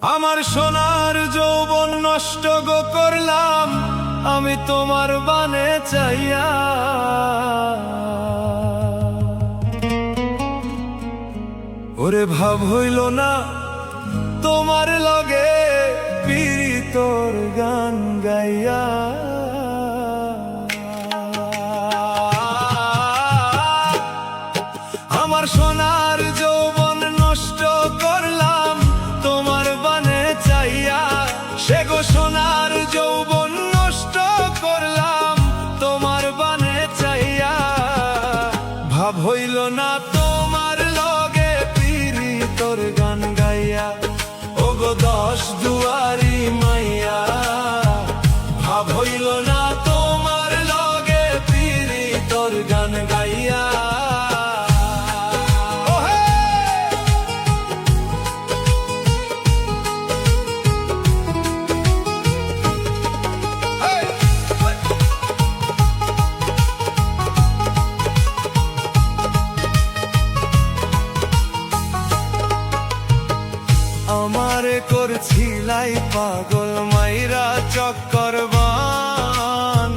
আমার সোনার যৌবন নষ্ট গো করলাম আমি তোমার বানে চাইয়া। ওরে ভাব হইল না তোমার লগে পীড়িতর গান গাইয়া। আমার সোনার যৌবন নষ্ট করলাম তোমার বানে চাইয়া। সে গো সোনার যৌবন নষ্ট করলাম তোমার বানে চাইয়া। ভাব হইল না তোমার লগে পীড়িতর গান গাইয়া। ও গো দশ দুয়ারি মাইয়া, ভাব হইল না তোমার লগে পীড়িতর গান গাইয়া। আমারে করছিলাই পাগল মাইরা চক্কর বান।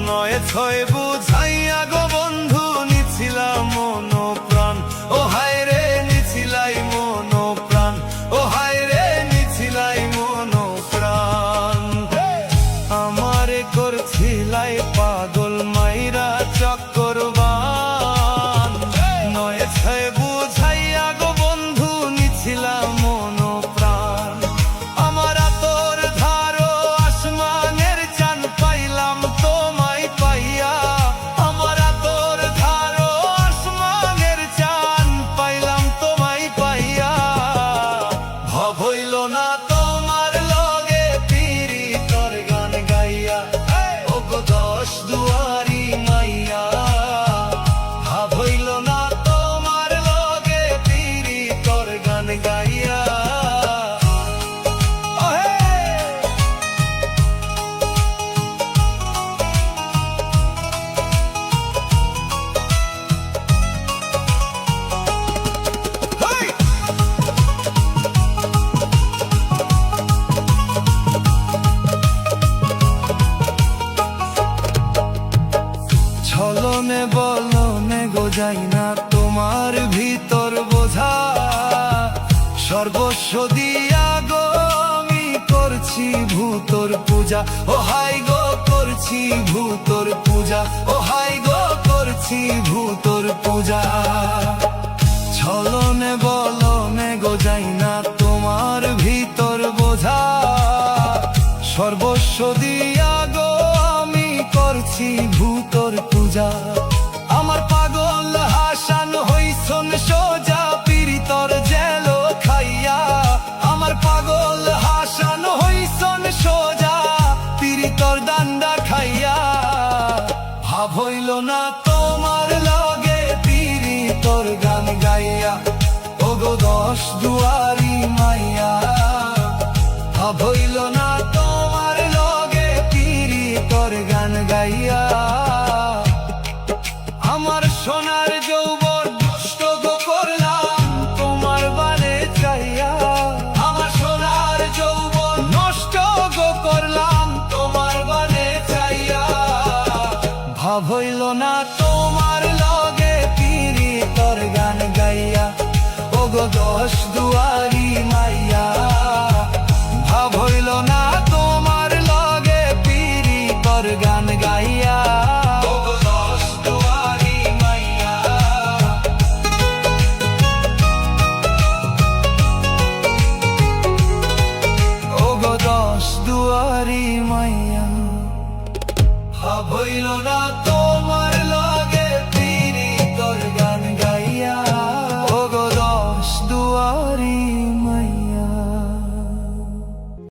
নয় ছয় বুঝাইয়া গো বন্ধু নিছিলাম মন প্রাণ। ও হায় রে নিছিলাই মন প্রাণ, ও হায় রে নিছিলাই মন প্রাণ। আমারে করছিলাই পাগল মাইরা চক্কর বান। নয় ছয় বুঝাইয়া গো বন্ধু নিছিলাম মন প্রাণ। আমার আতর ধারো আসমানের চান পাইলাম তোমায় পাইয়া। আমার আতর ধারো আসমানের চান পাইলাম তোমায় পাইয়া। ভাব হইল না তোমার লগে পীড়িতর গান গাইয়া। ও গো দশ দুয়ারি মাইয়া, ভাব হইল না তোমার লগে পীড়িতর গান গাইয়া। ছলনে বলনে গো যাই না তোমার ভিতর বোঝা। সর্বস্ব দিয়া গো আমি করছি ভূতর পূজা। ও হাই গো করছি ভূতর পূজা, ও হাই গো করছি ভূতর পূজা। ছলনে বলনে গো যাই না তোমার ভিতর বোঝা। সর্বস্ব দিয়া গো আমি করছি ভূতর পূজা।